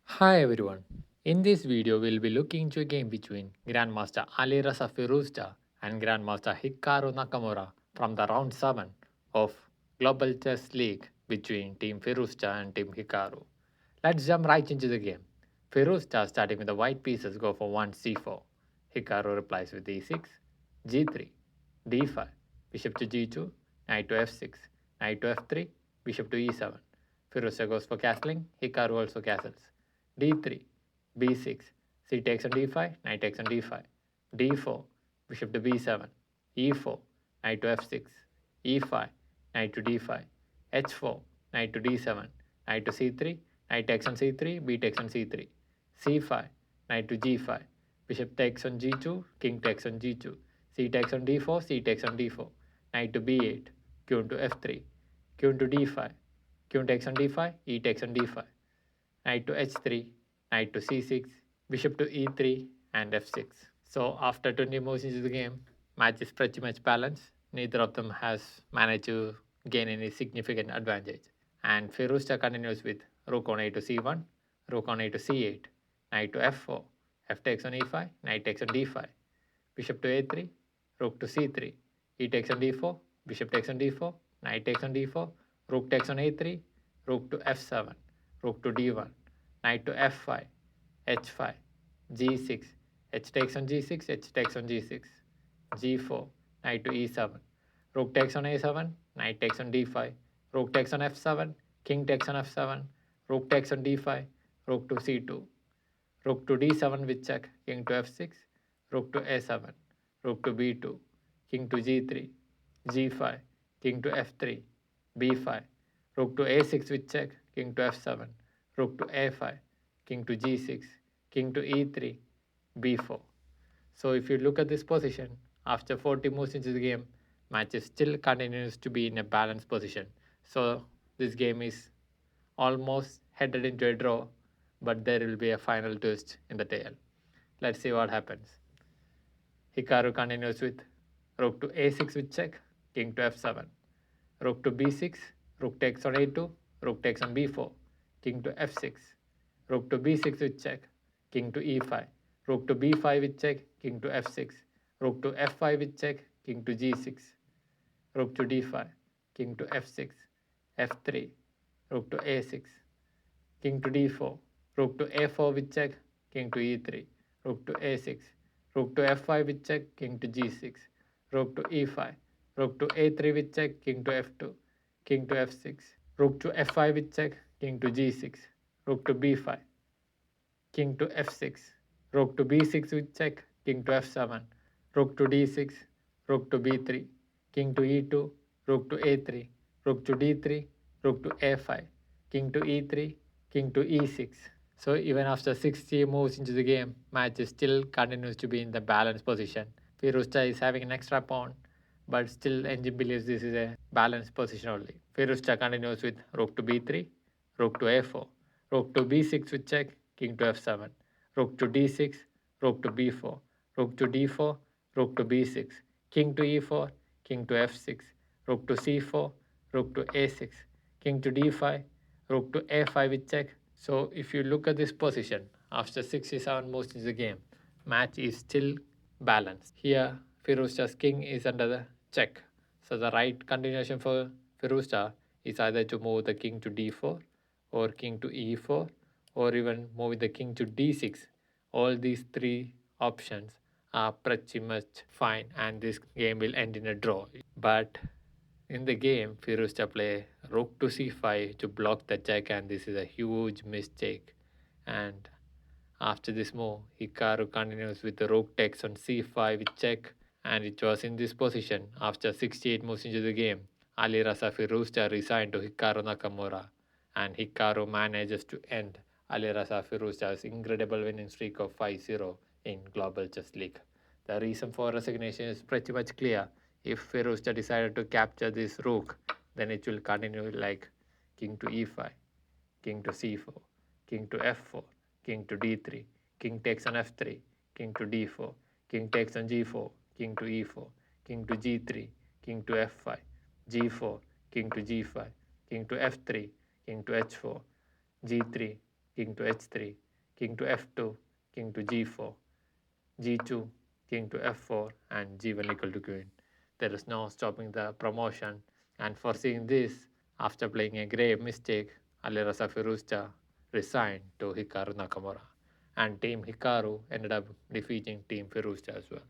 Hi everyone. In this video, we'll be looking into a game between Grandmaster Alireza Firouzja and Grandmaster Hikaru Nakamura from the round 7 of Global Chess League between Team Firouzja and Team Hikaru. Let's jump right into the game. Firouzja, starting with the white pieces, go for 1 c4. Hikaru replies with e6, g3, d5, bishop to g2, knight to f6, knight to f3, bishop to e7. Firouzja goes for castling, Hikaru also castles. d3, b6, c takes on d5, knight takes on d5, d4, bishop to b7, e4, knight to f6, e5, knight to d5, h4, knight to d7, knight to c3, knight takes on c3, b takes on c3, c5, knight to g5, bishop takes on g2, king takes on g2, c takes on d4, c takes on d4, knight to b8, queen to f3, queen to d5, queen takes on d5, e takes on d5, knight to h3, knight to c6, bishop to e3, and f6. So after 20 moves into the game, match is pretty much balanced. Neither of them has managed to gain any significant advantage. And Firouzja continues with rook on a to c1, rook on a to c8, knight to f4, f takes on e5, knight takes on d5, bishop to a3, rook to c3, e takes on d4, bishop takes on d4, knight takes on d4, rook takes on a3, rook to f7, rook to d1, knight to f5, h5, g6, h takes on g6, h takes on g6, g4, knight to e7, rook takes on a7, knight takes on d5, rook takes on f7, king takes on f7, rook takes on d5, rook to c2, rook to d7 with check, king to f6, rook to a7, rook to b2, king to g3, g5, king to f3, b5, rook to a6 with check, king to f7, rook to a5, king to g6, king to e3, b4. So if you look at this position, after 40 moves into the game, match still continues to be in a balanced position. So this game is almost headed into a draw, but there will be a final twist in the tail. Let's see what happens. Hikaru continues with rook to a6 with check, king to f7, rook to b6, rook takes on a2, rook takes on b4, king to f6, rook to b6 with check, king to e5, rook to b5 with check, king to f6, rook to f5 with check, king to g6, rook to d5, king to f6, f3, rook to a6, king to d4, rook to a4 with check, king to e3, rook to a6, rook to f5 with check, king to g6, rook to e5, rook to a3 with check, king to f2, king to f6, rook to f5 with check, king to g6, rook to b5, king to f6, rook to b6 with check, king to f7, rook to d6, rook to b3, king to e2, rook to a3, rook to d3, rook to a5, king to e3, king to e6. So even after 60 moves into the game, match still continues to be in the balanced position. Firouzja is having an extra pawn, but still NG believes this is a balanced position only. Firouzja continues with rook to b3, rook to a4, rook to b6 with check, king to f7, rook to d6, rook to b4, rook to d4, rook to b6, king to e4, king to f6, rook to c4, rook to a6, king to d5, rook to a5 with check. So if you look at this position, after 67 moves in the game, match is still balanced. Here, Firouzja's king is under the check. So the right continuation for Firouzja is either to move the king to d4 or king to e4 or even move the king to d6. All these three options are pretty much fine and this game will end in a draw. But in the game, Firouzja play rook to c5 to block the check and this is a huge mistake. And after this move, Hikaru continues with the rook takes on c5 with check and it was in this position after 68 moves into the game. Alireza Firouzja resigned to Hikaru Nakamura and Hikaru manages to end Alireza Firouzja's incredible winning streak of 5-0 in Global Chess League. The reason for resignation is pretty much clear. If Firouzja decided to capture this rook, then it will continue like king to e5, king to c4, king to f4, king to d3, king takes on f3, king to d4, king takes on g4, king to e4, king to g3, king to f5, g4, king to g5, king to f3, king to h4, g3, king to h3, king to f2, king to g4, g2, king to f4, and g1 equal to queen. There is no stopping the promotion, and foreseeing this, after playing a grave mistake, Alireza Firouzja resigned to Hikaru Nakamura, and Team Hikaru ended up defeating Team Firouzja as well.